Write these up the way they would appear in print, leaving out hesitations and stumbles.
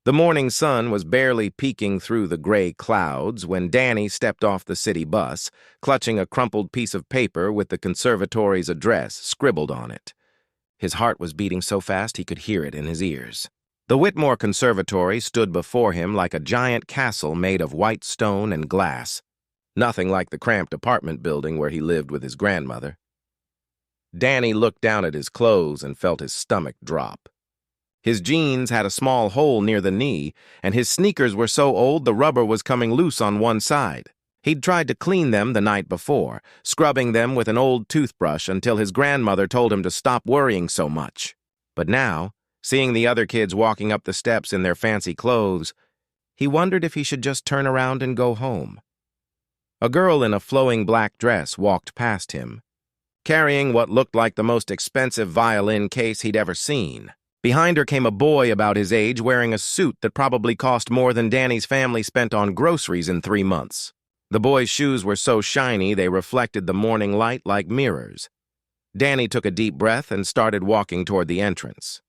The morning sun was barely peeking through the gray clouds when Danny stepped off the city bus, clutching a crumpled piece of paper with the conservatory's address scribbled on it. His heart was beating so fast he could hear it in his ears. The Whitmore Conservatory stood before him like a giant castle made of white stone and glass, nothing like the cramped apartment building where he lived with his grandmother. Danny looked down at his clothes and felt his stomach drop. His jeans had a small hole near the knee, and his sneakers were so old the rubber was coming loose on one side. He'd tried to clean them the night before, scrubbing them with an old toothbrush until his grandmother told him to stop worrying so much. But now, seeing the other kids walking up the steps in their fancy clothes, he wondered if he should just turn around and go home. A girl in a flowing black dress walked past him, carrying what looked like the most expensive violin case he'd ever seen. Behind her came a boy about his age wearing a suit that probably cost more than Danny's family spent on groceries in 3 months. The boy's shoes were so shiny they reflected the morning light like mirrors. Danny took a deep breath and started walking toward the entrance.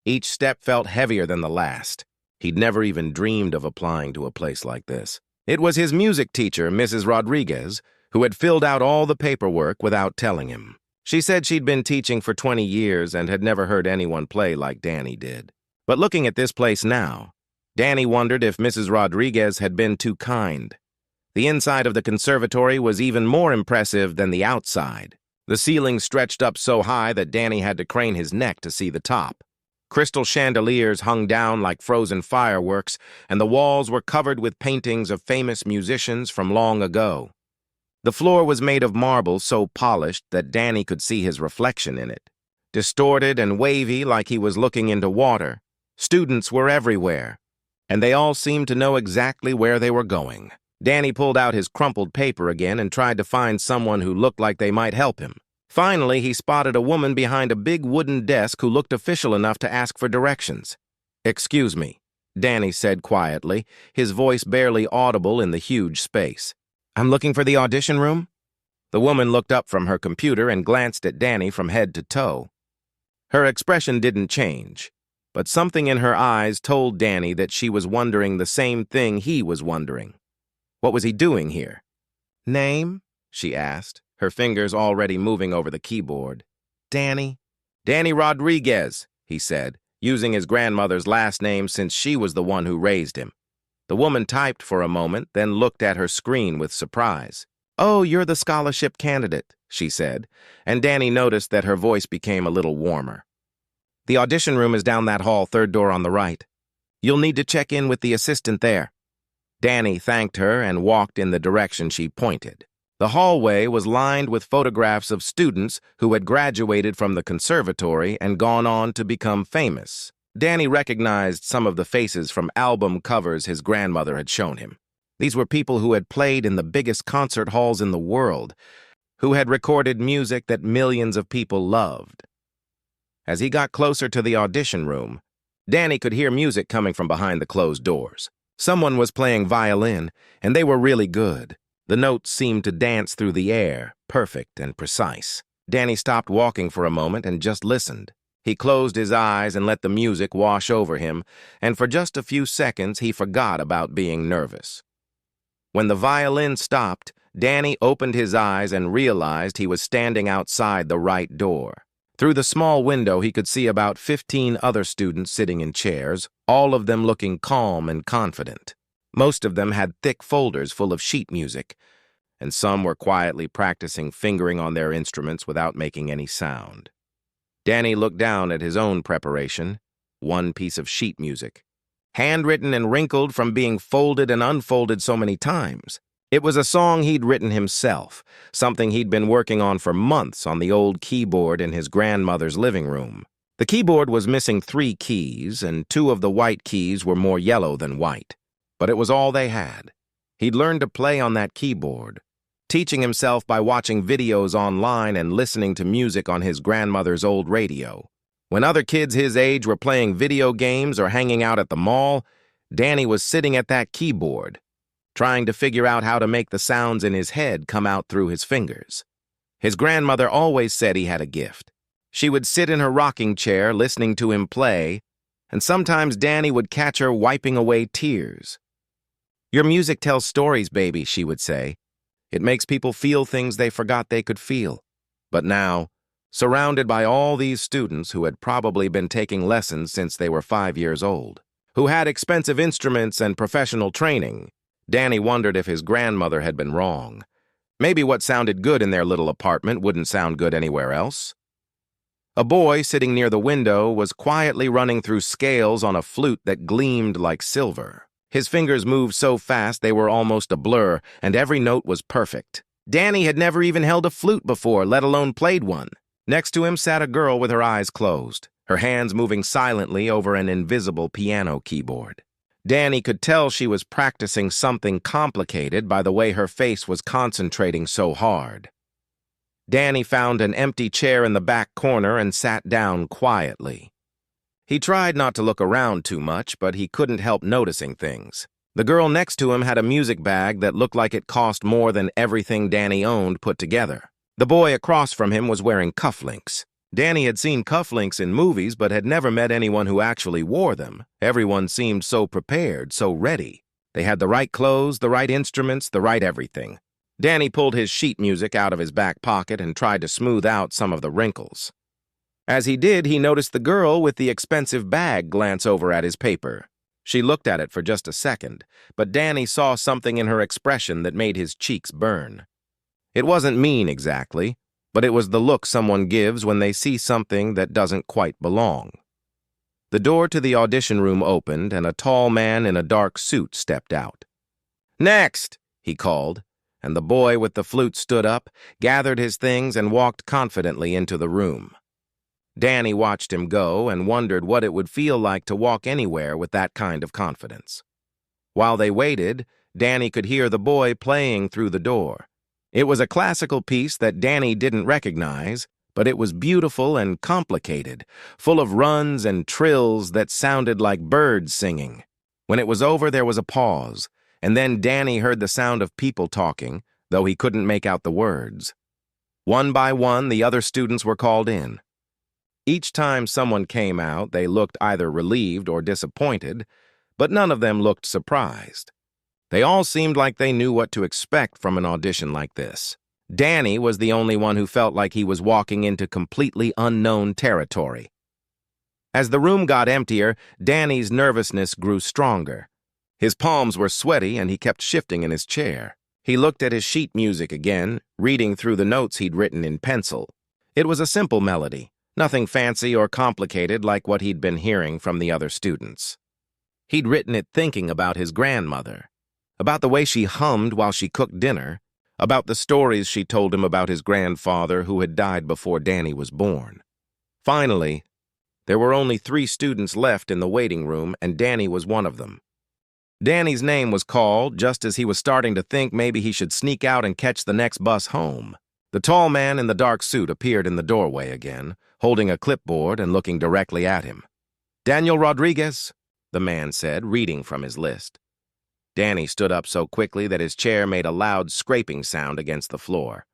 Each step felt heavier than the last. He'd never even dreamed of applying to a place like this. It was his music teacher, Mrs. Rodriguez, who had filled out all the paperwork without telling him. She said she'd been teaching for 20 years and had never heard anyone play like Danny did. But looking at this place now, Danny wondered if Mrs. Rodriguez had been too kind. The inside of the conservatory was even more impressive than the outside. The ceiling stretched up so high that Danny had to crane his neck to see the top. Crystal chandeliers hung down like frozen fireworks, and the walls were covered with paintings of famous musicians from long ago. The floor was made of marble so polished that Danny could see his reflection in it. Distorted and wavy like he was looking into water, students were everywhere, and they all seemed to know exactly where they were going. Danny pulled out his crumpled paper again and tried to find someone who looked like they might help him. Finally, he spotted a woman behind a big wooden desk who looked official enough to ask for directions. "Excuse me," Danny said quietly, his voice barely audible in the huge space. "I'm looking for the audition room?" The woman looked up from her computer and glanced at Danny from head to toe. Her expression didn't change, but something in her eyes told Danny that she was wondering the same thing he was wondering. What was he doing here? "Name?" she asked, her fingers already moving over the keyboard. "Danny." "Danny Rodriguez," he said, using his grandmother's last name since she was the one who raised him. The woman typed for a moment, then looked at her screen with surprise. "Oh, you're the scholarship candidate," she said, and Danny noticed that her voice became a little warmer. "The audition room is down that hall, third door on the right. You'll need to check in with the assistant there." Danny thanked her and walked in the direction she pointed. The hallway was lined with photographs of students who had graduated from the conservatory and gone on to become famous. Danny recognized some of the faces from album covers his grandmother had shown him. These were people who had played in the biggest concert halls in the world, who had recorded music that millions of people loved. As he got closer to the audition room, Danny could hear music coming from behind the closed doors. Someone was playing violin, and they were really good. The notes seemed to dance through the air, perfect and precise. Danny stopped walking for a moment and just listened. He closed his eyes and let the music wash over him, and for just a few seconds he forgot about being nervous. When the violin stopped, Danny opened his eyes and realized he was standing outside the right door. Through the small window, he could see about 15 other students sitting in chairs, all of them looking calm and confident. Most of them had thick folders full of sheet music, and some were quietly practicing fingering on their instruments without making any sound. Danny looked down at his own preparation, one piece of sheet music, handwritten and wrinkled from being folded and unfolded so many times. It was a song he'd written himself, something he'd been working on for months on the old keyboard in his grandmother's living room. The keyboard was missing 3 keys, and 2 of the white keys were more yellow than white. But it was all they had. He'd learned to play on that keyboard, teaching himself by watching videos online and listening to music on his grandmother's old radio. When other kids his age were playing video games or hanging out at the mall, Danny was sitting at that keyboard, trying to figure out how to make the sounds in his head come out through his fingers. His grandmother always said he had a gift. She would sit in her rocking chair listening to him play, and sometimes Danny would catch her wiping away tears. "Your music tells stories, baby," she would say. "It makes people feel things they forgot they could feel." But now, surrounded by all these students who had probably been taking lessons since they were 5 years old, who had expensive instruments and professional training, Danny wondered if his grandmother had been wrong. Maybe what sounded good in their little apartment wouldn't sound good anywhere else. A boy sitting near the window was quietly running through scales on a flute that gleamed like silver. His fingers moved so fast they were almost a blur, and every note was perfect. Danny had never even held a flute before, let alone played one. Next to him sat a girl with her eyes closed, her hands moving silently over an invisible piano keyboard. Danny could tell she was practicing something complicated by the way her face was concentrating so hard. Danny found an empty chair in the back corner and sat down quietly. He tried not to look around too much, but he couldn't help noticing things. The girl next to him had a music bag that looked like it cost more than everything Danny owned put together. The boy across from him was wearing cufflinks. Danny had seen cufflinks in movies, but had never met anyone who actually wore them. Everyone seemed so prepared, so ready. They had the right clothes, the right instruments, the right everything. Danny pulled his sheet music out of his back pocket and tried to smooth out some of the wrinkles. As he did, he noticed the girl with the expensive bag glance over at his paper. She looked at it for just a second, but Danny saw something in her expression that made his cheeks burn. It wasn't mean exactly, but it was the look someone gives when they see something that doesn't quite belong. The door to the audition room opened, and a tall man in a dark suit stepped out. "Next!" he called, and the boy with the flute stood up, gathered his things, and walked confidently into the room. Danny watched him go and wondered what it would feel like to walk anywhere with that kind of confidence. While they waited, Danny could hear the boy playing through the door. It was a classical piece that Danny didn't recognize, but it was beautiful and complicated, full of runs and trills that sounded like birds singing. When it was over, there was a pause, and then Danny heard the sound of people talking, though he couldn't make out the words. One by one, the other students were called in. Each time someone came out, they looked either relieved or disappointed, but none of them looked surprised. They all seemed like they knew what to expect from an audition like this. Danny was the only one who felt like he was walking into completely unknown territory. As the room got emptier, Danny's nervousness grew stronger. His palms were sweaty and he kept shifting in his chair. He looked at his sheet music again, reading through the notes he'd written in pencil. It was a simple melody, nothing fancy or complicated like what he'd been hearing from the other students. He'd written it thinking about his grandmother, about the way she hummed while she cooked dinner, about the stories she told him about his grandfather who had died before Danny was born. Finally, there were only 3 students left in the waiting room, and Danny was one of them. Danny's name was called just as he was starting to think maybe he should sneak out and catch the next bus home. The tall man in the dark suit appeared in the doorway again, holding a clipboard and looking directly at him. "Daniel Rodriguez," the man said, reading from his list. Danny stood up so quickly that his chair made a loud scraping sound against the floor.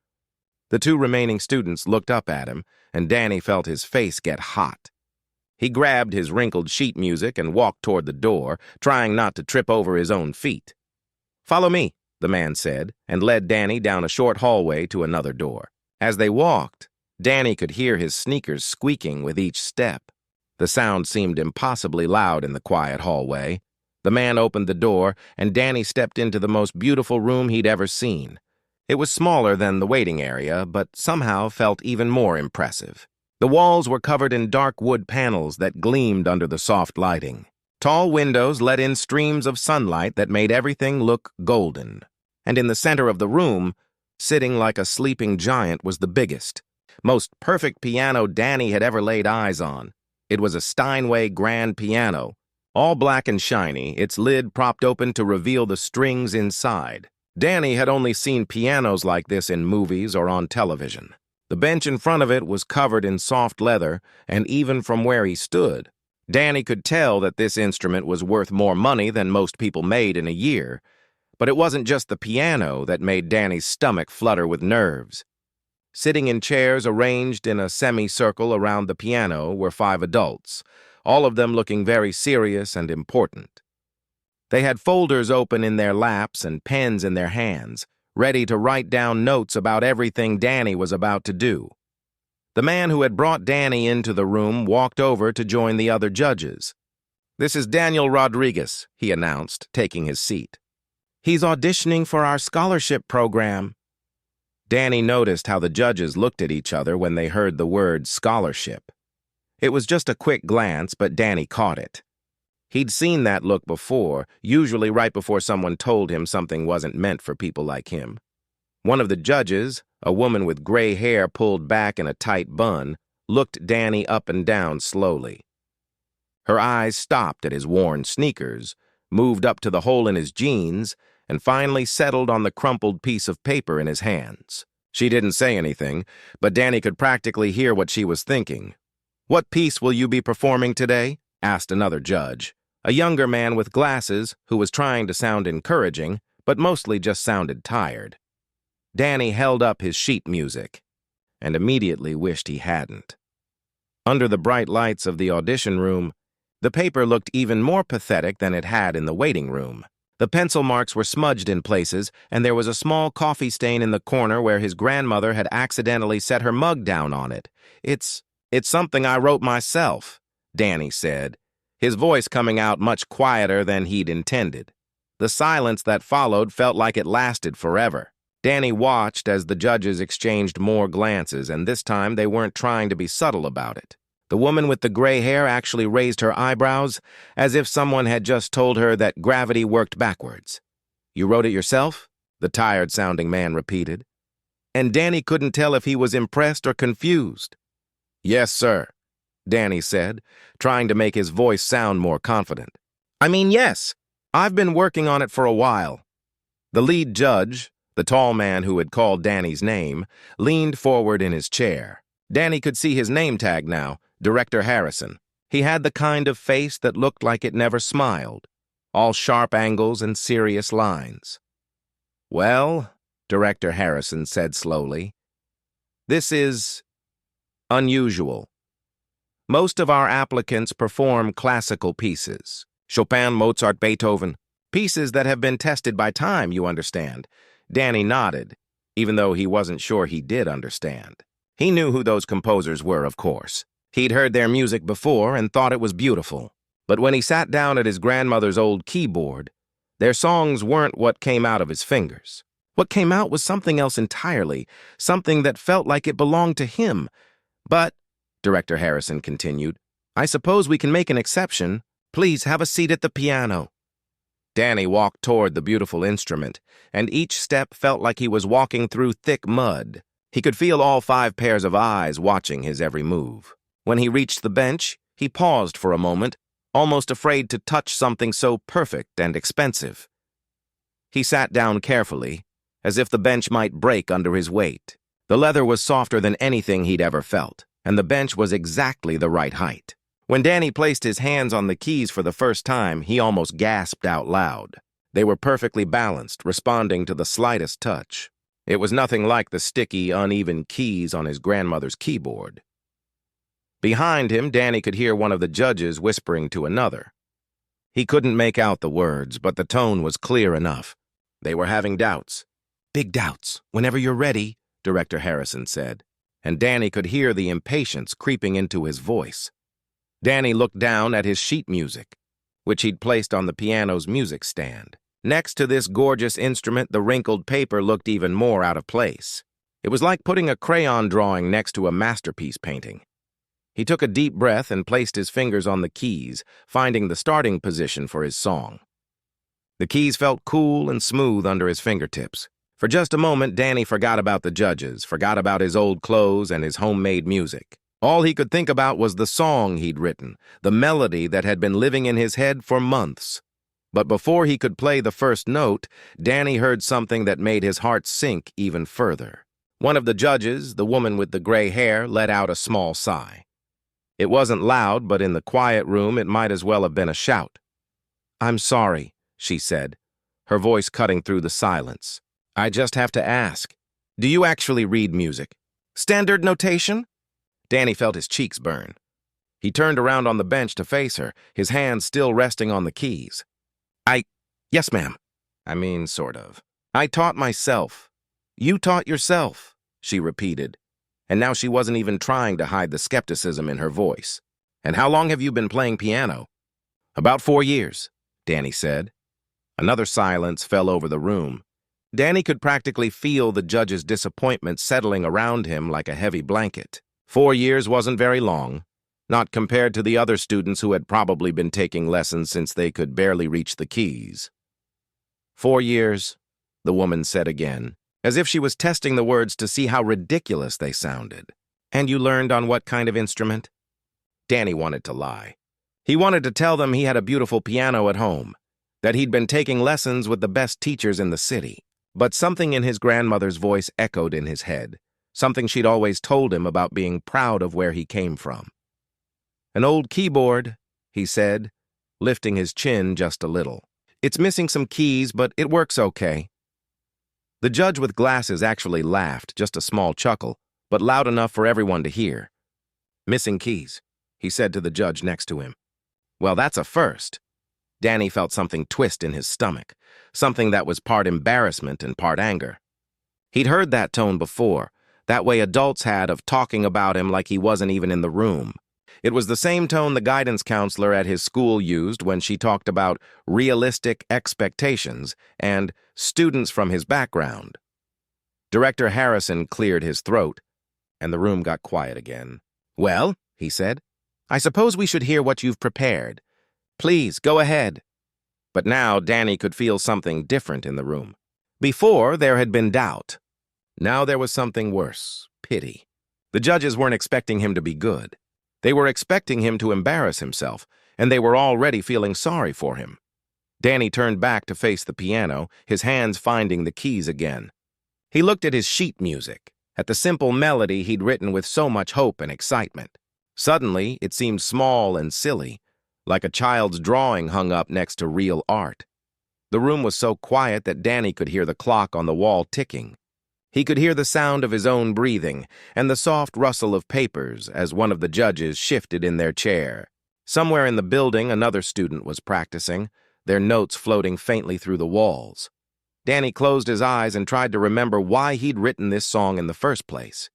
The 2 remaining students looked up at him, and Danny felt his face get hot. He grabbed his wrinkled sheet music and walked toward the door, trying not to trip over his own feet. "Follow me," the man said, and led Danny down a short hallway to another door. As they walked, Danny could hear his sneakers squeaking with each step. The sound seemed impossibly loud in the quiet hallway. The man opened the door, and Danny stepped into the most beautiful room he'd ever seen. It was smaller than the waiting area, but somehow felt even more impressive. The walls were covered in dark wood panels that gleamed under the soft lighting. Tall windows let in streams of sunlight that made everything look golden. And in the center of the room, sitting like a sleeping giant, was the biggest, most perfect piano Danny had ever laid eyes on. It was a Steinway grand piano, all black and shiny, its lid propped open to reveal the strings inside. Danny had only seen pianos like this in movies or on television. The bench in front of it was covered in soft leather, and even from where he stood, Danny could tell that this instrument was worth more money than most people made in a year. But it wasn't just the piano that made Danny's stomach flutter with nerves. Sitting in chairs arranged in a semicircle around the piano were 5 adults, all of them looking very serious and important. They had folders open in their laps and pens in their hands, ready to write down notes about everything Danny was about to do. The man who had brought Danny into the room walked over to join the other judges. "This is Daniel Rodriguez," he announced, taking his seat. "He's auditioning for our scholarship program." Danny noticed how the judges looked at each other when they heard the word scholarship. It was just a quick glance, but Danny caught it. He'd seen that look before, usually right before someone told him something wasn't meant for people like him. One of the judges, a woman with gray hair pulled back in a tight bun, looked Danny up and down slowly. Her eyes stopped at his worn sneakers, moved up to the hole in his jeans, and finally settled on the crumpled piece of paper in his hands. She didn't say anything, but Danny could practically hear what she was thinking. "What piece will you be performing today?" asked another judge, a younger man with glasses who was trying to sound encouraging, but mostly just sounded tired. Danny held up his sheet music and immediately wished he hadn't. Under the bright lights of the audition room, the paper looked even more pathetic than it had in the waiting room. The pencil marks were smudged in places, and there was a small coffee stain in the corner where his grandmother had accidentally set her mug down on it. It's something I wrote myself," Danny said, his voice coming out much quieter than he'd intended. The silence that followed felt like it lasted forever. Danny watched as the judges exchanged more glances, and this time they weren't trying to be subtle about it. The woman with the gray hair actually raised her eyebrows, as if someone had just told her that gravity worked backwards. "You wrote it yourself?" the tired-sounding man repeated. And Danny couldn't tell if he was impressed or confused. "Yes, sir," Danny said, trying to make his voice sound more confident. "I mean, yes. I've been working on it for a while." The lead judge, the tall man who had called Danny's name, leaned forward in his chair. Danny could see his name tag now, Director Harrison. He had the kind of face that looked like it never smiled, all sharp angles and serious lines. "Well," Director Harrison said slowly, "this is unusual. Most of our applicants perform classical pieces, Chopin, Mozart, Beethoven, pieces that have been tested by time, you understand." Danny nodded, even though he wasn't sure he did understand. He knew who those composers were, of course. He'd heard their music before and thought it was beautiful. But when he sat down at his grandmother's old keyboard, their songs weren't what came out of his fingers. What came out was something else entirely, something that felt like it belonged to him. "But," Director Harrison continued, "I suppose we can make an exception. Please have a seat at the piano." Danny walked toward the beautiful instrument, and each step felt like he was walking through thick mud. He could feel all 5 pairs of eyes watching his every move. When he reached the bench, he paused for a moment, almost afraid to touch something so perfect and expensive. He sat down carefully, as if the bench might break under his weight. The leather was softer than anything he'd ever felt, and the bench was exactly the right height. When Danny placed his hands on the keys for the first time, he almost gasped out loud. They were perfectly balanced, responding to the slightest touch. It was nothing like the sticky, uneven keys on his grandmother's keyboard. Behind him, Danny could hear one of the judges whispering to another. He couldn't make out the words, but the tone was clear enough. They were having doubts. "Big doubts. Whenever you're ready," Director Harrison said, and Danny could hear the impatience creeping into his voice. Danny looked down at his sheet music, which he'd placed on the piano's music stand. Next to this gorgeous instrument, the wrinkled paper looked even more out of place. It was like putting a crayon drawing next to a masterpiece painting. He took a deep breath and placed his fingers on the keys, finding the starting position for his song. The keys felt cool and smooth under his fingertips. For just a moment, Danny forgot about the judges, forgot about his old clothes and his homemade music. All he could think about was the song he'd written, the melody that had been living in his head for months. But before he could play the first note, Danny heard something that made his heart sink even further. One of the judges, the woman with the gray hair, let out a small sigh. It wasn't loud, but in the quiet room it might as well have been a shout. "I'm sorry," she said, her voice cutting through the silence. "I just have to ask, do you actually read music? Standard notation?" Danny felt his cheeks burn. He turned around on the bench to face her, his hands still resting on the keys. Yes, ma'am. I mean, sort of. I taught myself. You taught yourself, she repeated. And now she wasn't even trying to hide the skepticism in her voice. And how long have you been playing piano? About 4 years, Danny said. Another silence fell over the room. Danny could practically feel the judge's disappointment settling around him like a heavy blanket. 4 years wasn't very long, not compared to the other students who had probably been taking lessons since they could barely reach the keys. 4 years, the woman said again, as if she was testing the words to see how ridiculous they sounded. And you learned on what kind of instrument? Danny wanted to lie. He wanted to tell them he had a beautiful piano at home, that he'd been taking lessons with the best teachers in the city. But something in his grandmother's voice echoed in his head, something she'd always told him about being proud of where he came from. An old keyboard, he said, lifting his chin just a little. It's missing some keys, but it works okay. The judge with glasses actually laughed, just a small chuckle, but loud enough for everyone to hear. Missing keys, he said to the judge next to him. Well, that's a first. Danny felt something twist in his stomach, something that was part embarrassment and part anger. He'd heard that tone before, that way adults had of talking about him like he wasn't even in the room. It was the same tone the guidance counselor at his school used when she talked about realistic expectations and students from his background. Director Harrison cleared his throat, and the room got quiet again. Well, he said, I suppose we should hear what you've prepared. Please, go ahead. But now Danny could feel something different in the room. Before, there had been doubt. Now there was something worse, pity. The judges weren't expecting him to be good. They were expecting him to embarrass himself, and they were already feeling sorry for him. Danny turned back to face the piano, his hands finding the keys again. He looked at his sheet music, at the simple melody he'd written with so much hope and excitement. Suddenly, it seemed small and silly, like a child's drawing hung up next to real art. The room was so quiet that Danny could hear the clock on the wall ticking. He could hear the sound of his own breathing and the soft rustle of papers as one of the judges shifted in their chair. Somewhere in the building, another student was practicing, their notes floating faintly through the walls. Danny closed his eyes and tried to remember why he'd written this song in the first place.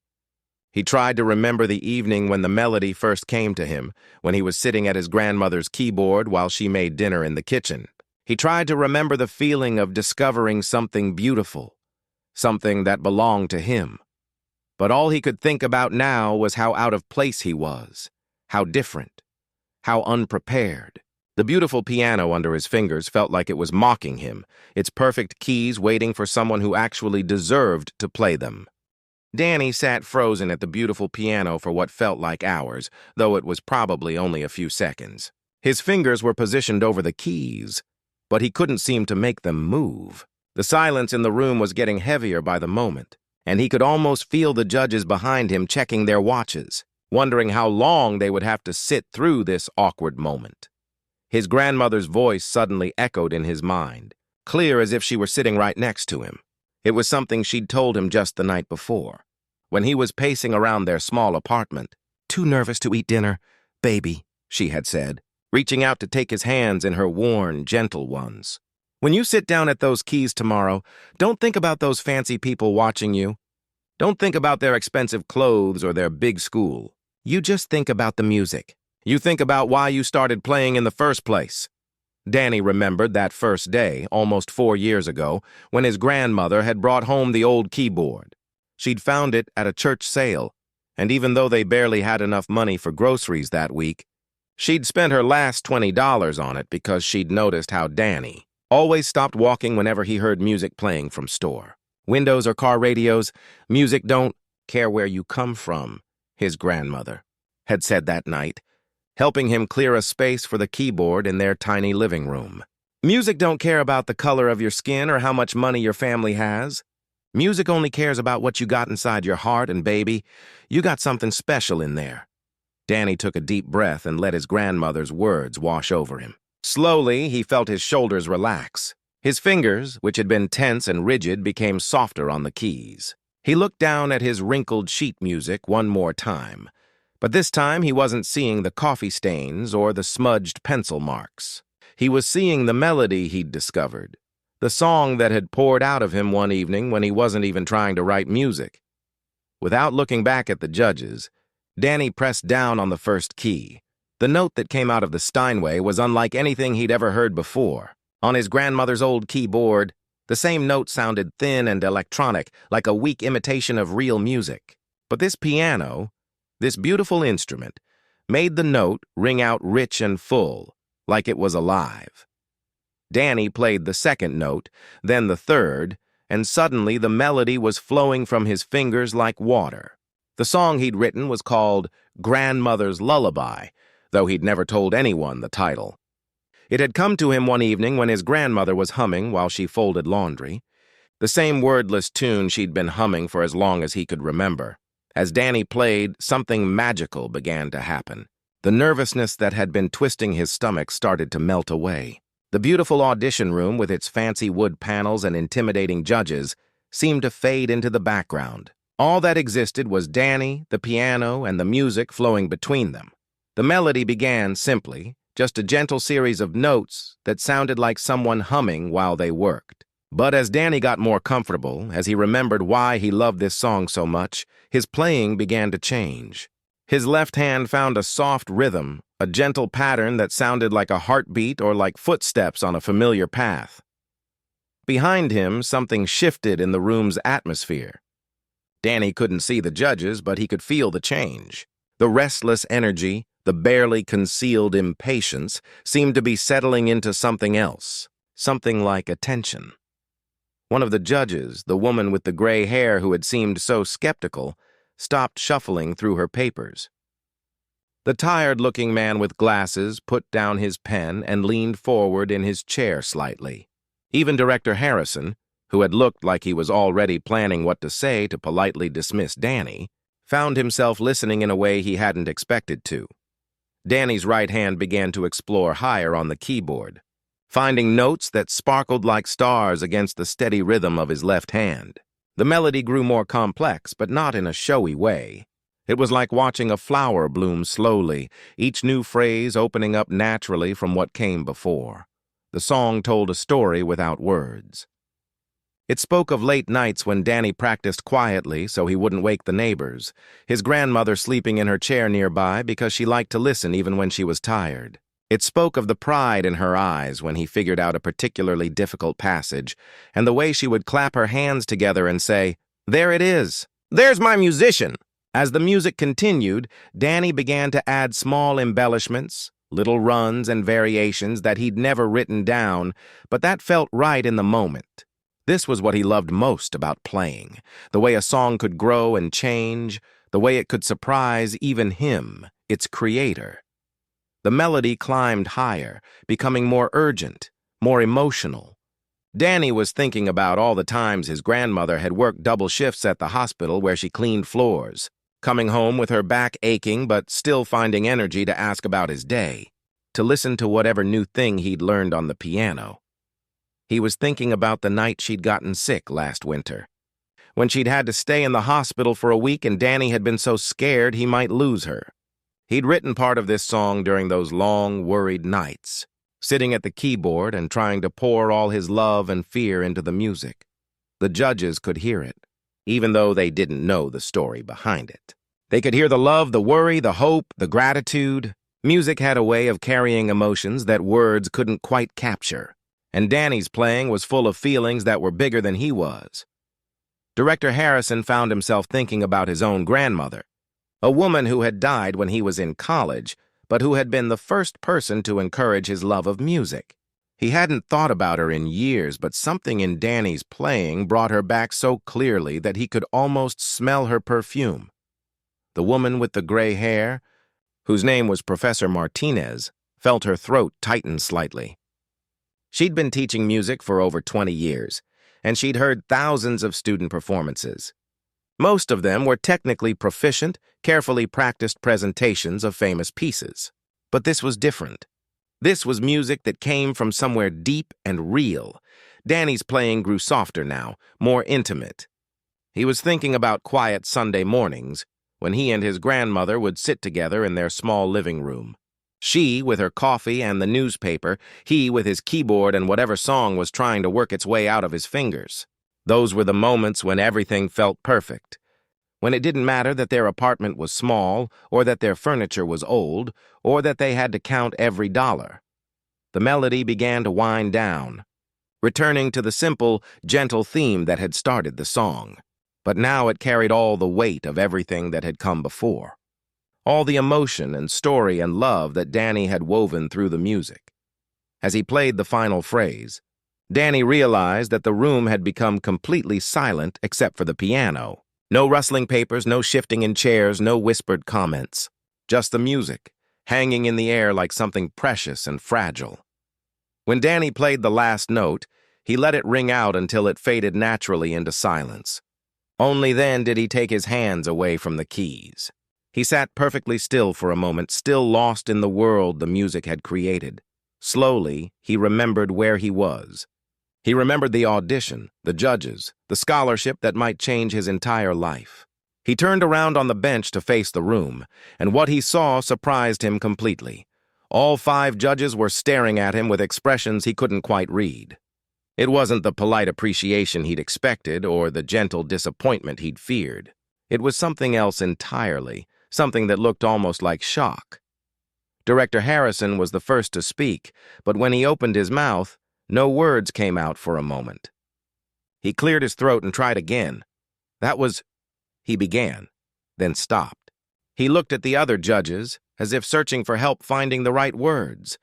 He tried to remember the evening when the melody first came to him, when he was sitting at his grandmother's keyboard while she made dinner in the kitchen. He tried to remember the feeling of discovering something beautiful, something that belonged to him. But all he could think about now was how out of place he was, how different, how unprepared. The beautiful piano under his fingers felt like it was mocking him, its perfect keys waiting for someone who actually deserved to play them. Danny sat frozen at the beautiful piano for what felt like hours, though it was probably only a few seconds. His fingers were positioned over the keys, but he couldn't seem to make them move. The silence in the room was getting heavier by the moment, and he could almost feel the judges behind him checking their watches, wondering how long they would have to sit through this awkward moment. His grandmother's voice suddenly echoed in his mind, clear as if she were sitting right next to him. It was something she'd told him just the night before, when he was pacing around their small apartment. Too nervous to eat dinner, baby, she had said, reaching out to take his hands in her worn, gentle ones. When you sit down at those keys tomorrow, don't think about those fancy people watching you. Don't think about their expensive clothes or their big school. You just think about the music. You think about why you started playing in the first place. Danny remembered that first day, almost 4 years ago, when his grandmother had brought home the old keyboard. She'd found it at a church sale, and even though they barely had enough money for groceries that week, she'd spent her last $20 on it because she'd noticed how Danny always stopped walking whenever he heard music playing from store. Windows or car radios, music don't care where you come from, his grandmother had said that night, helping him clear a space for the keyboard in their tiny living room. Music don't care about the color of your skin or how much money your family has. Music only cares about what you got inside your heart, and baby, you got something special in there. Danny took a deep breath and let his grandmother's words wash over him. Slowly, he felt his shoulders relax. His fingers, which had been tense and rigid, became softer on the keys. He looked down at his wrinkled sheet music one more time, But this time he wasn't seeing the coffee stains or the smudged pencil marks. He was seeing the melody he'd discovered, the song that had poured out of him one evening when he wasn't even trying to write music. Without looking back at the judges, Danny pressed down on the first key. The note that came out of the Steinway was unlike anything he'd ever heard before. On his grandmother's old keyboard, the same note sounded thin and electronic, like a weak imitation of real music. But this piano, this beautiful instrument, made the note ring out rich and full, like it was alive. Danny played the second note, then the third, and suddenly the melody was flowing from his fingers like water. The song he'd written was called Grandmother's Lullaby, though he'd never told anyone the title. It had come to him one evening when his grandmother was humming while she folded laundry, the same wordless tune she'd been humming for as long as he could remember. As Danny played, something magical began to happen. The nervousness that had been twisting his stomach started to melt away. The beautiful audition room with its fancy wood panels and intimidating judges seemed to fade into the background. All that existed was Danny, the piano, and the music flowing between them. The melody began simply, just a gentle series of notes that sounded like someone humming while they worked. But as Danny got more comfortable, as he remembered why he loved this song so much, his playing began to change. His left hand found a soft rhythm, a gentle pattern that sounded like a heartbeat or like footsteps on a familiar path. Behind him, something shifted in the room's atmosphere. Danny couldn't see the judges, but he could feel the change. The restless energy, the barely concealed impatience, seemed to be settling into something else, something like attention. One of the judges, the woman with the gray hair who had seemed so skeptical, stopped shuffling through her papers. The tired-looking man with glasses put down his pen and leaned forward in his chair slightly. Even Director Harrison, who had looked like he was already planning what to say to politely dismiss Danny, found himself listening in a way he hadn't expected to. Danny's right hand began to explore higher on the keyboard, finding notes that sparkled like stars against the steady rhythm of his left hand. The melody grew more complex, but not in a showy way. It was like watching a flower bloom slowly, each new phrase opening up naturally from what came before. The song told a story without words. It spoke of late nights when Danny practiced quietly so he wouldn't wake the neighbors, his grandmother sleeping in her chair nearby because she liked to listen even when she was tired. It spoke of the pride in her eyes when he figured out a particularly difficult passage, and the way she would clap her hands together and say, "There it is! There's my musician!" As the music continued, Danny began to add small embellishments, little runs and variations that he'd never written down, but that felt right in the moment. This was what he loved most about playing, the way a song could grow and change, the way it could surprise even him, its creator. The melody climbed higher, becoming more urgent, more emotional. Danny was thinking about all the times his grandmother had worked double shifts at the hospital where she cleaned floors, coming home with her back aching but still finding energy to ask about his day, to listen to whatever new thing he'd learned on the piano. He was thinking about the night she'd gotten sick last winter, when she'd had to stay in the hospital for a week and Danny had been so scared he might lose her. He'd written part of this song during those long, worried nights, sitting at the keyboard and trying to pour all his love and fear into the music. The judges could hear it, even though they didn't know the story behind it. They could hear the love, the worry, the hope, the gratitude. Music had a way of carrying emotions that words couldn't quite capture, and Danny's playing was full of feelings that were bigger than he was. Director Harrison found himself thinking about his own grandmother, a woman who had died when he was in college, but who had been the first person to encourage his love of music. He hadn't thought about her in years, but something in Danny's playing brought her back so clearly that he could almost smell her perfume. The woman with the gray hair, whose name was Professor Martinez, felt her throat tighten slightly. She'd been teaching music for over 20 years, and she'd heard thousands of student performances. Most of them were technically proficient, carefully practiced presentations of famous pieces. But this was different. This was music that came from somewhere deep and real. Danny's playing grew softer now, more intimate. He was thinking about quiet Sunday mornings, when he and his grandmother would sit together in their small living room. She with her coffee and the newspaper, he with his keyboard and whatever song was trying to work its way out of his fingers. Those were the moments when everything felt perfect. When it didn't matter that their apartment was small, or that their furniture was old, or that they had to count every dollar. The melody began to wind down, returning to the simple, gentle theme that had started the song. But now it carried all the weight of everything that had come before. All the emotion and story and love that Danny had woven through the music. As he played the final phrase, Danny realized that the room had become completely silent except for the piano. No rustling papers, no shifting in chairs, no whispered comments. Just the music, hanging in the air like something precious and fragile. When Danny played the last note, he let it ring out until it faded naturally into silence. Only then did he take his hands away from the keys. He sat perfectly still for a moment, still lost in the world the music had created. Slowly, he remembered where he was. He remembered the audition, the judges, the scholarship that might change his entire life. He turned around on the bench to face the room, and what he saw surprised him completely. All 5 judges were staring at him with expressions he couldn't quite read. It wasn't the polite appreciation he'd expected or the gentle disappointment he'd feared. It was something else entirely, something that looked almost like shock. Director Harrison was the first to speak, but when he opened his mouth, no words came out for a moment. He cleared his throat and tried again. He began, then stopped. He looked at the other judges, as if searching for help finding the right words.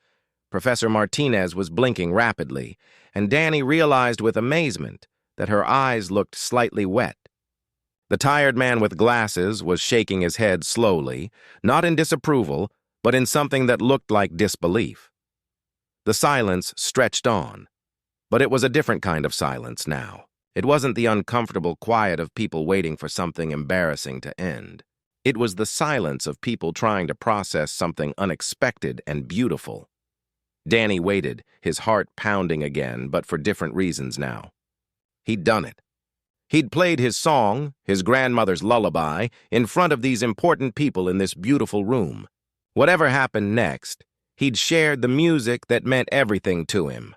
Professor Martinez was blinking rapidly, and Danny realized with amazement that her eyes looked slightly wet. The tired man with glasses was shaking his head slowly, not in disapproval, but in something that looked like disbelief. The silence stretched on, but it was a different kind of silence now. It wasn't the uncomfortable quiet of people waiting for something embarrassing to end. It was the silence of people trying to process something unexpected and beautiful. Danny waited, his heart pounding again, but for different reasons now. He'd done it. He'd played his song, his grandmother's lullaby, in front of these important people in this beautiful room. Whatever happened next, he'd shared the music that meant everything to him.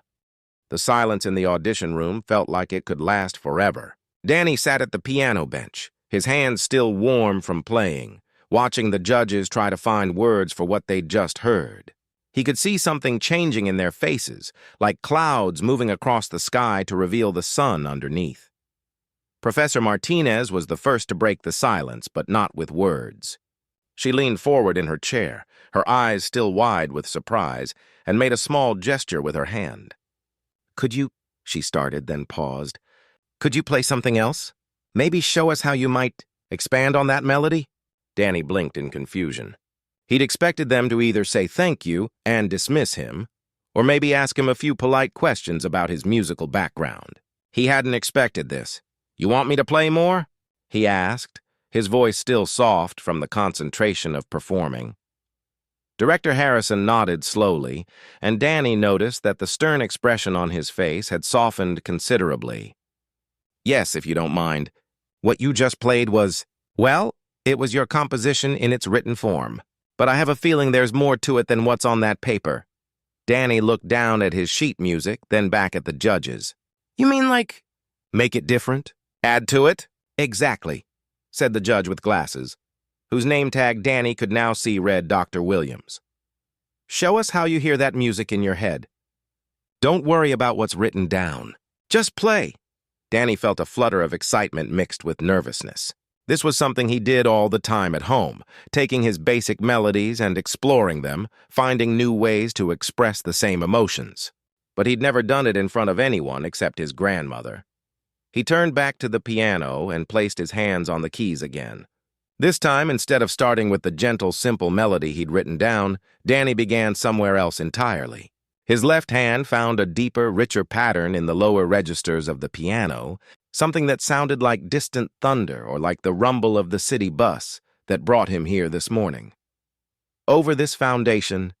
The silence in the audition room felt like it could last forever. Danny sat at the piano bench, his hands still warm from playing, watching the judges try to find words for what they'd just heard. He could see something changing in their faces, like clouds moving across the sky to reveal the sun underneath. Professor Martinez was the first to break the silence, but not with words. She leaned forward in her chair, her eyes still wide with surprise, and made a small gesture with her hand. "Could you," she started, then paused. "Could you play something else? Maybe show us how you might expand on that melody?" Danny blinked in confusion. He'd expected them to either say thank you and dismiss him, or maybe ask him a few polite questions about his musical background. He hadn't expected this. "You want me to play more?" he asked, his voice still soft from the concentration of performing. Director Harrison nodded slowly, and Danny noticed that the stern expression on his face had softened considerably. "Yes, if you don't mind. What you just played was, well, it was your composition in its written form. But I have a feeling there's more to it than what's on that paper." Danny looked down at his sheet music, then back at the judges. "You mean like, make it different? Add to it?" "Exactly," said the judge with glasses, whose name tag Danny could now see read Dr. Williams. "Show us how you hear that music in your head. Don't worry about what's written down. Just play." Danny felt a flutter of excitement mixed with nervousness. This was something he did all the time at home, taking his basic melodies and exploring them, finding new ways to express the same emotions. But he'd never done it in front of anyone except his grandmother. He turned back to the piano and placed his hands on the keys again. This time, instead of starting with the gentle, simple melody he'd written down, Danny began somewhere else entirely. His left hand found a deeper, richer pattern in the lower registers of the piano, something that sounded like distant thunder or like the rumble of the city bus that brought him here this morning. Over this foundation,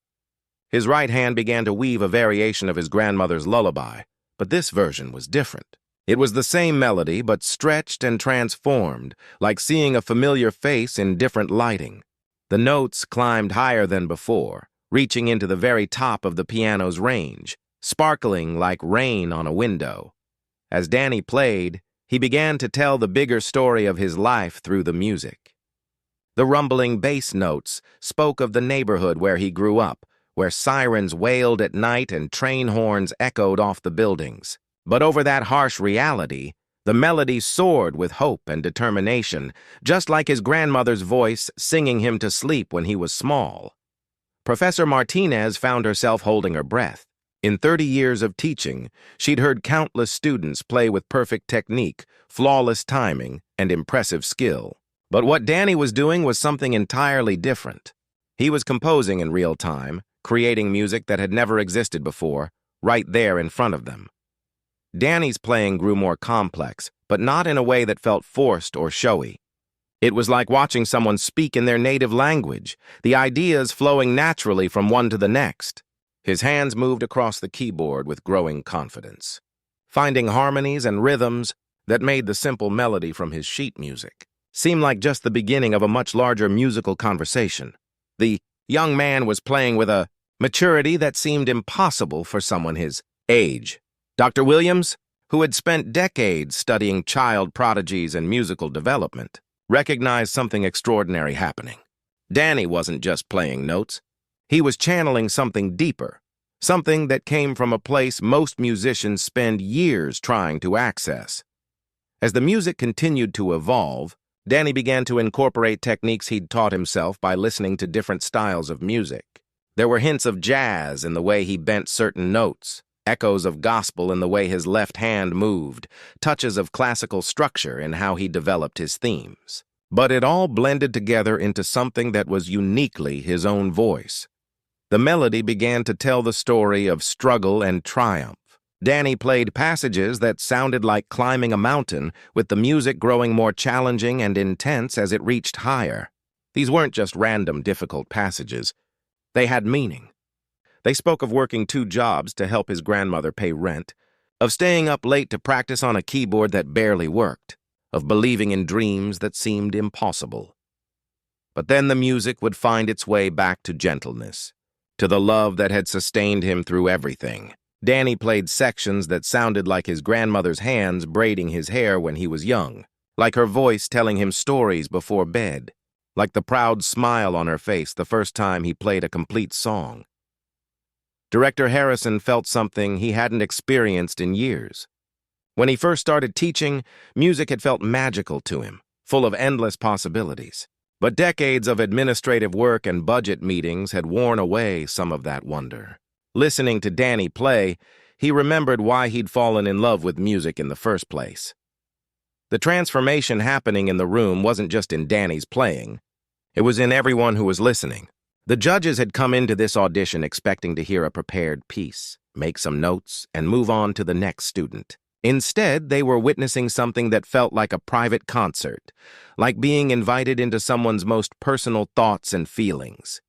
his right hand began to weave a variation of his grandmother's lullaby, but this version was different. It was the same melody, but stretched and transformed, like seeing a familiar face in different lighting. The notes climbed higher than before, reaching into the very top of the piano's range, sparkling like rain on a window. As Danny played, he began to tell the bigger story of his life through the music. The rumbling bass notes spoke of the neighborhood where he grew up, where sirens wailed at night and train horns echoed off the buildings. But over that harsh reality, the melody soared with hope and determination, just like his grandmother's voice singing him to sleep when he was small. Professor Martinez found herself holding her breath. In 30 years of teaching, she'd heard countless students play with perfect technique, flawless timing, and impressive skill. But what Danny was doing was something entirely different. He was composing in real time, creating music that had never existed before, right there in front of them. Danny's playing grew more complex, but not in a way that felt forced or showy. It was like watching someone speak in their native language, the ideas flowing naturally from one to the next. His hands moved across the keyboard with growing confidence, finding harmonies and rhythms that made the simple melody from his sheet music seem like just the beginning of a much larger musical conversation. The young man was playing with a maturity that seemed impossible for someone his age. Dr. Williams, who had spent decades studying child prodigies and musical development, recognized something extraordinary happening. Danny wasn't just playing notes. He was channeling something deeper, something that came from a place most musicians spend years trying to access. As the music continued to evolve, Danny began to incorporate techniques he'd taught himself by listening to different styles of music. There were hints of jazz in the way he bent certain notes, echoes of gospel in the way his left hand moved, touches of classical structure in how he developed his themes. But it all blended together into something that was uniquely his own voice. The melody began to tell the story of struggle and triumph. Danny played passages that sounded like climbing a mountain, with the music growing more challenging and intense as it reached higher. These weren't just random, difficult passages. They had meaning. They spoke of working 2 jobs to help his grandmother pay rent, of staying up late to practice on a keyboard that barely worked, of believing in dreams that seemed impossible. But then the music would find its way back to gentleness, to the love that had sustained him through everything. Danny played sections that sounded like his grandmother's hands braiding his hair when he was young, like her voice telling him stories before bed, like the proud smile on her face the first time he played a complete song. Director Harrison felt something he hadn't experienced in years. When he first started teaching, music had felt magical to him, full of endless possibilities. But decades of administrative work and budget meetings had worn away some of that wonder. Listening to Danny play, he remembered why he'd fallen in love with music in the first place. The transformation happening in the room wasn't just in Danny's playing. It was in everyone who was listening. The judges had come into this audition expecting to hear a prepared piece, make some notes, and move on to the next student. Instead, they were witnessing something that felt like a private concert, like being invited into someone's most personal thoughts and feelings.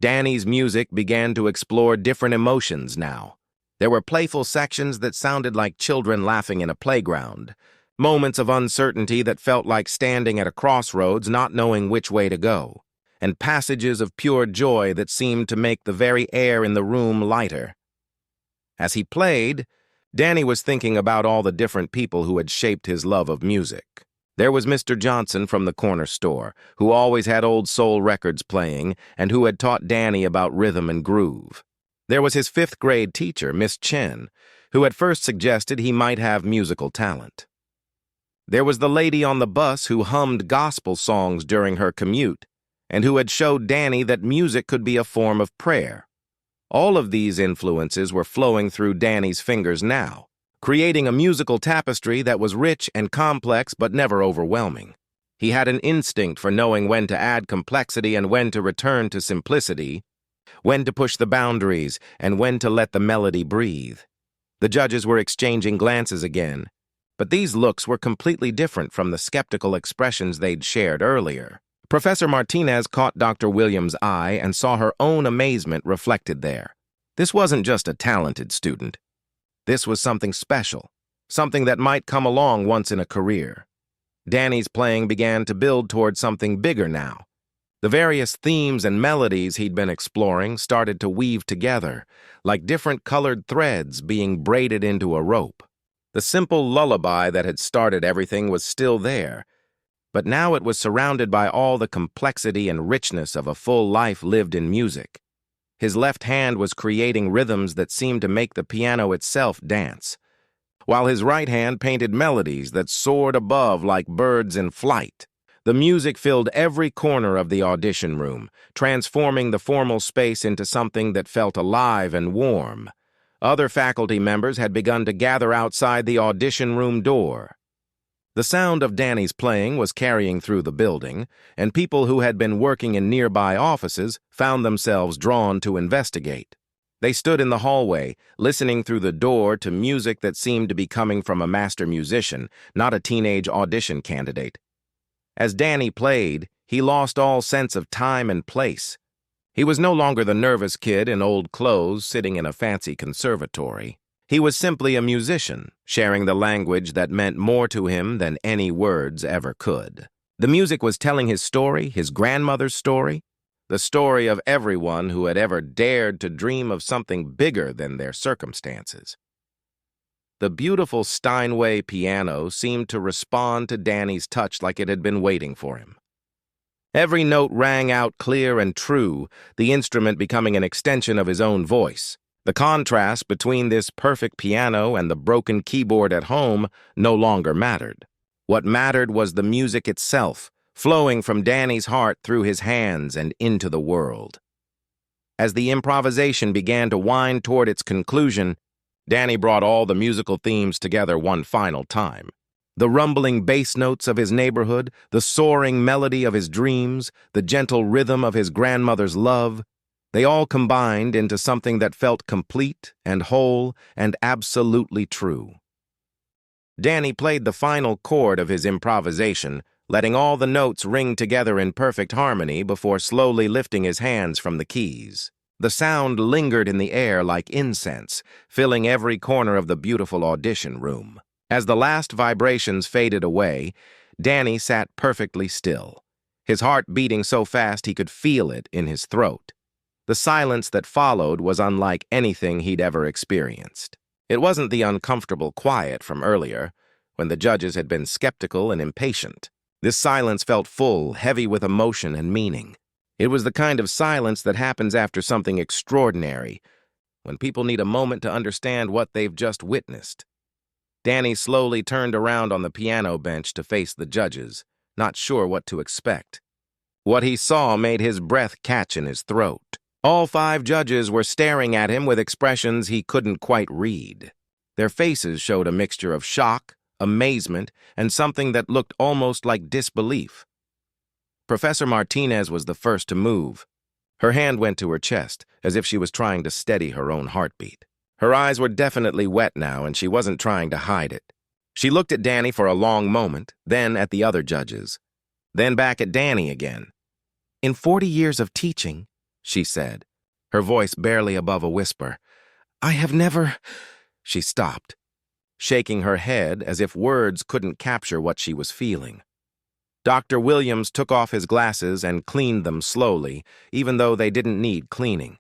Danny's music began to explore different emotions now. There were playful sections that sounded like children laughing in a playground, moments of uncertainty that felt like standing at a crossroads not knowing which way to go, and passages of pure joy that seemed to make the very air in the room lighter. As he played, Danny was thinking about all the different people who had shaped his love of music. There was Mr. Johnson from the corner store, who always had old soul records playing and who had taught Danny about rhythm and groove. There was his 5th grade teacher, Miss Chen, who had first suggested he might have musical talent. There was the lady on the bus who hummed gospel songs during her commute and who had showed Danny that music could be a form of prayer. All of these influences were flowing through Danny's fingers now, creating a musical tapestry that was rich and complex but never overwhelming. He had an instinct for knowing when to add complexity and when to return to simplicity, when to push the boundaries and when to let the melody breathe. The judges were exchanging glances again, but these looks were completely different from the skeptical expressions they'd shared earlier. Professor Martinez caught Dr. Williams' eye and saw her own amazement reflected there. This wasn't just a talented student. This was something special, something that might come along once in a career. Danny's playing began to build toward something bigger now. The various themes and melodies he'd been exploring started to weave together, like different colored threads being braided into a rope. The simple lullaby that had started everything was still there, but now it was surrounded by all the complexity and richness of a full life lived in music. His left hand was creating rhythms that seemed to make the piano itself dance, while his right hand painted melodies that soared above like birds in flight. The music filled every corner of the audition room, transforming the formal space into something that felt alive and warm. Other faculty members had begun to gather outside the audition room door. The sound of Danny's playing was carrying through the building, and people who had been working in nearby offices found themselves drawn to investigate. They stood in the hallway, listening through the door to music that seemed to be coming from a master musician, not a teenage audition candidate. As Danny played, he lost all sense of time and place. He was no longer the nervous kid in old clothes sitting in a fancy conservatory. He was simply a musician, sharing the language that meant more to him than any words ever could. The music was telling his story, his grandmother's story, the story of everyone who had ever dared to dream of something bigger than their circumstances. The beautiful Steinway piano seemed to respond to Danny's touch like it had been waiting for him. Every note rang out clear and true, the instrument becoming an extension of his own voice. The contrast between this perfect piano and the broken keyboard at home no longer mattered. What mattered was the music itself, flowing from Danny's heart through his hands and into the world. As the improvisation began to wind toward its conclusion, Danny brought all the musical themes together one final time. The rumbling bass notes of his neighborhood, the soaring melody of his dreams, the gentle rhythm of his grandmother's love, they all combined into something that felt complete and whole and absolutely true. Danny played the final chord of his improvisation, letting all the notes ring together in perfect harmony before slowly lifting his hands from the keys. The sound lingered in the air like incense, filling every corner of the beautiful audition room. As the last vibrations faded away, Danny sat perfectly still, his heart beating so fast he could feel it in his throat. The silence that followed was unlike anything he'd ever experienced. It wasn't the uncomfortable quiet from earlier, when the judges had been skeptical and impatient. This silence felt full, heavy with emotion and meaning. It was the kind of silence that happens after something extraordinary, when people need a moment to understand what they've just witnessed. Danny slowly turned around on the piano bench to face the judges, not sure what to expect. What he saw made his breath catch in his throat. All 5 judges were staring at him with expressions he couldn't quite read. Their faces showed a mixture of shock, amazement, and something that looked almost like disbelief. Professor Martinez was the first to move. Her hand went to her chest, as if she was trying to steady her own heartbeat. Her eyes were definitely wet now, and she wasn't trying to hide it. She looked at Danny for a long moment, then at the other judges, then back at Danny again. "In 40 years of teaching," she said, her voice barely above a whisper, "I have never—" She stopped, shaking her head as if words couldn't capture what she was feeling. Dr. Williams took off his glasses and cleaned them slowly, even though they didn't need cleaning.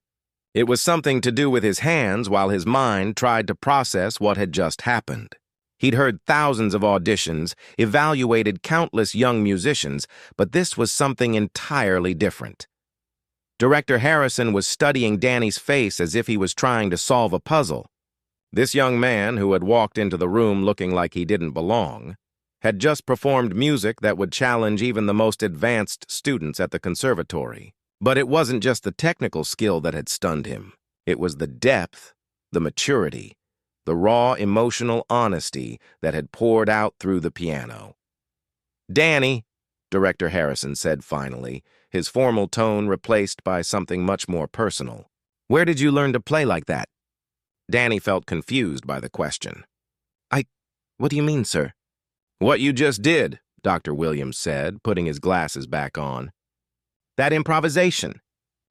It was something to do with his hands while his mind tried to process what had just happened. He'd heard thousands of auditions, evaluated countless young musicians, but this was something entirely different. Director Harrison was studying Danny's face as if he was trying to solve a puzzle. This young man, who had walked into the room looking like he didn't belong, had just performed music that would challenge even the most advanced students at the conservatory. But it wasn't just the technical skill that had stunned him. It was the depth, the maturity, the raw emotional honesty that had poured out through the piano. "Danny," Director Harrison said finally, his formal tone replaced by something much more personal. "Where did you learn to play like that?" Danny felt confused by the question. What do you mean, sir?" "What you just did," Dr. Williams said, putting his glasses back on. "That improvisation,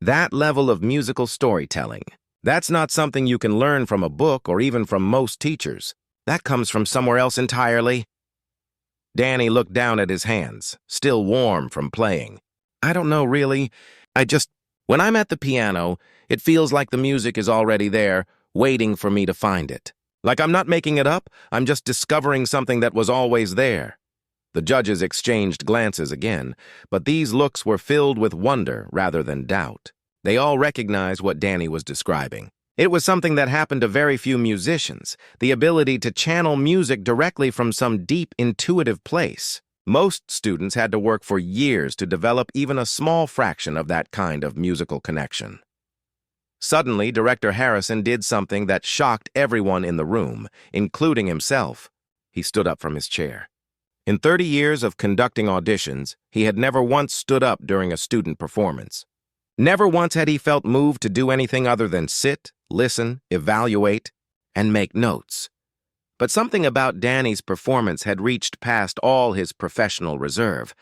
that level of musical storytelling, that's not something you can learn from a book or even from most teachers. That comes from somewhere else entirely. Danny looked down at his hands, still warm from playing. I don't know, really. When I'm at the piano, it feels like the music is already there, waiting for me to find it. Like I'm not making it up, I'm just discovering something that was always there. The judges exchanged glances again, but these looks were filled with wonder rather than doubt. They all recognized what Danny was describing. It was something that happened to very few musicians, the ability to channel music directly from some deep, intuitive place. Most students had to work for years to develop even a small fraction of that kind of musical connection. Suddenly, Director Harrison did something that shocked everyone in the room, including himself. He stood up from his chair. In 30 years of conducting auditions, he had never once stood up during a student performance. Never once had he felt moved to do anything other than sit, listen, evaluate, and make notes. But something about Danny's performance had reached past all his professional reserve,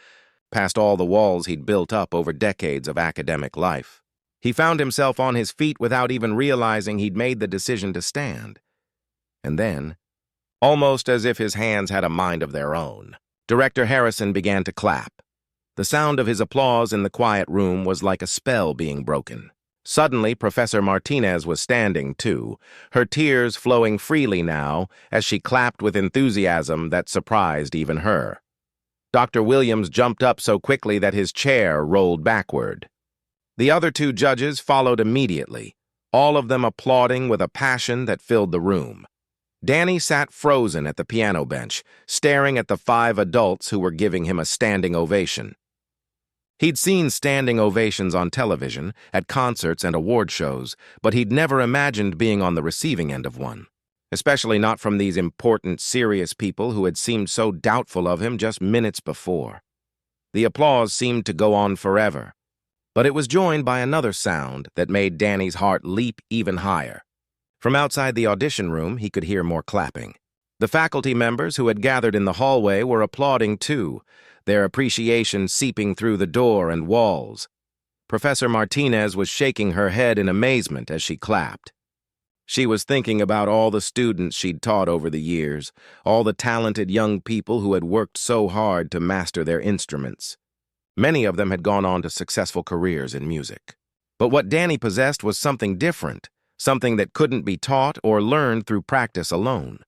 past all the walls he'd built up over decades of academic life. He found himself on his feet without even realizing he'd made the decision to stand. And then, almost as if his hands had a mind of their own, Director Harrison began to clap. The sound of his applause in the quiet room was like a spell being broken. Suddenly, Professor Martinez was standing, too, her tears flowing freely now as she clapped with enthusiasm that surprised even her. Dr. Williams jumped up so quickly that his chair rolled backward. The other two judges followed immediately, all of them applauding with a passion that filled the room. Danny sat frozen at the piano bench, staring at the 5 adults who were giving him a standing ovation. He'd seen standing ovations on television, at concerts and award shows, but he'd never imagined being on the receiving end of one, especially not from these important, serious people who had seemed so doubtful of him just minutes before. The applause seemed to go on forever, but it was joined by another sound that made Danny's heart leap even higher. From outside the audition room, he could hear more clapping. The faculty members who had gathered in the hallway were applauding too, their appreciation seeping through the door and walls. Professor Martinez was shaking her head in amazement as she clapped. She was thinking about all the students she'd taught over the years, all the talented young people who had worked so hard to master their instruments. Many of them had gone on to successful careers in music. But what Danny possessed was something different, something that couldn't be taught or learned through practice alone.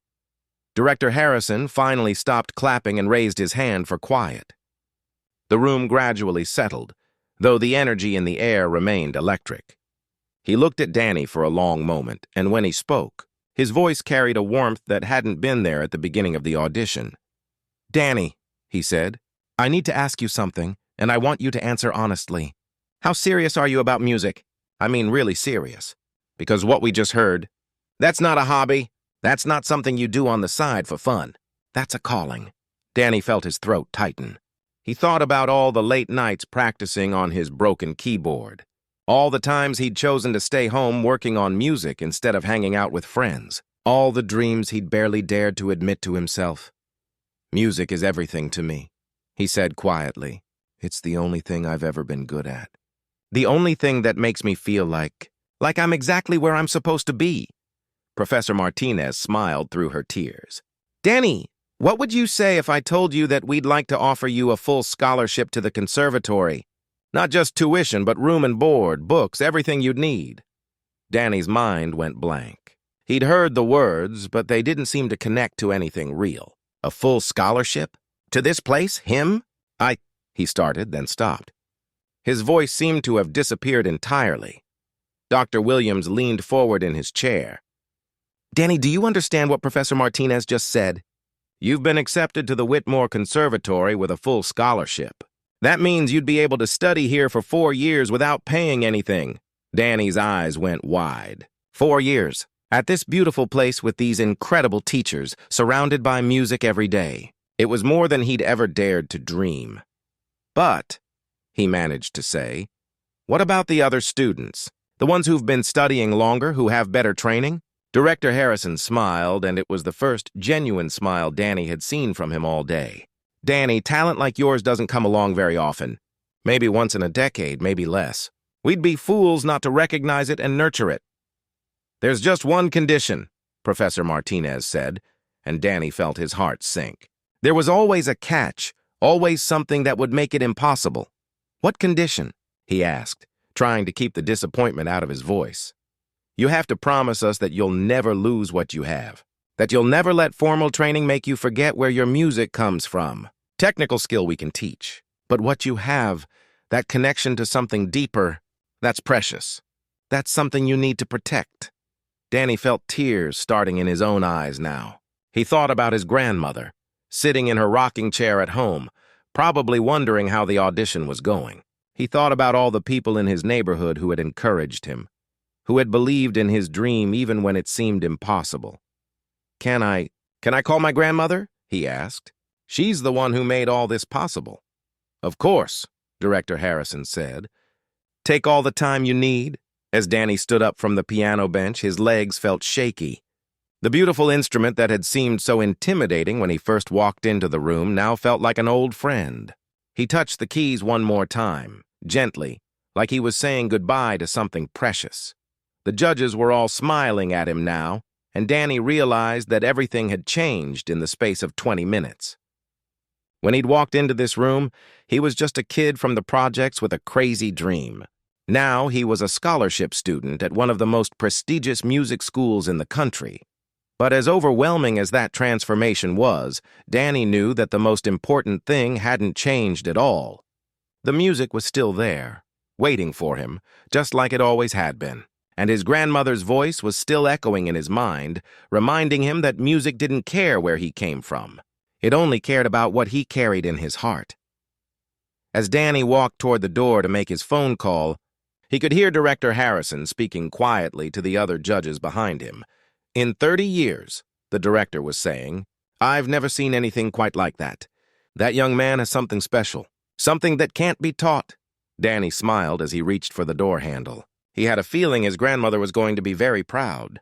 Director Harrison finally stopped clapping and raised his hand for quiet. The room gradually settled, though the energy in the air remained electric. He looked at Danny for a long moment, and when he spoke, his voice carried a warmth that hadn't been there at the beginning of the audition. "Danny," he said, "I need to ask you something, and I want you to answer honestly. How serious are you about music? I mean really serious. Because what we just heard, that's not a hobby. That's not something you do on the side for fun. That's a calling." Danny felt his throat tighten. He thought about all the late nights practicing on his broken keyboard, all the times he'd chosen to stay home working on music instead of hanging out with friends, all the dreams he'd barely dared to admit to himself. "Music is everything to me," he said quietly. "It's the only thing I've ever been good at. The only thing that makes me feel like I'm exactly where I'm supposed to be." Professor Martinez smiled through her tears. "Danny, what would you say if I told you that we'd like to offer you a full scholarship to the conservatory? Not just tuition, but room and board, books, everything you'd need." Danny's mind went blank. He'd heard the words, but they didn't seem to connect to anything real. A full scholarship? To this place? Him? He started, then stopped. His voice seemed to have disappeared entirely. Dr. Williams leaned forward in his chair. "Danny, do you understand what Professor Martinez just said? You've been accepted to the Whitmore Conservatory with a full scholarship. That means you'd be able to study here for 4 years without paying anything." Danny's eyes went wide. 4 years, at this beautiful place with these incredible teachers, surrounded by music every day. It was more than he'd ever dared to dream. "But," he managed to say, "what about the other students? The ones who've been studying longer, who have better training?" Director Harrison smiled, and it was the first genuine smile Danny had seen from him all day. "Danny, talent like yours doesn't come along very often. Maybe once in a decade, maybe less. We'd be fools not to recognize it and nurture it." "There's just one condition," Professor Martinez said, and Danny felt his heart sink. There was always a catch, always something that would make it impossible. "What condition?" he asked, trying to keep the disappointment out of his voice. "You have to promise us that you'll never lose what you have, that you'll never let formal training make you forget where your music comes from. Technical skill we can teach, but what you have, that connection to something deeper, that's precious. That's something you need to protect." Danny felt tears starting in his own eyes now. He thought about his grandmother, sitting in her rocking chair at home, probably wondering how the audition was going. He thought about all the people in his neighborhood who had encouraged him, who had believed in his dream even when it seemed impossible. Can I call my grandmother?" he asked. "She's the one who made all this possible." "Of course," Director Harrison said. "Take all the time you need." As Danny stood up from the piano bench, his legs felt shaky. The beautiful instrument that had seemed so intimidating when he first walked into the room now felt like an old friend. He touched the keys one more time, gently, like he was saying goodbye to something precious. The judges were all smiling at him now, and Danny realized that everything had changed in the space of 20 minutes. When he'd walked into this room, he was just a kid from the projects with a crazy dream. Now he was a scholarship student at one of the most prestigious music schools in the country. But as overwhelming as that transformation was, Danny knew that the most important thing hadn't changed at all. The music was still there, waiting for him, just like it always had been. And his grandmother's voice was still echoing in his mind, reminding him that music didn't care where he came from. It only cared about what he carried in his heart. As Danny walked toward the door to make his phone call, he could hear Director Harrison speaking quietly to the other judges behind him. "In 30 years, the director was saying, I've never seen anything quite like that. That young man has something special, something that can't be taught." Danny smiled as he reached for the door handle. He had a feeling his grandmother was going to be very proud.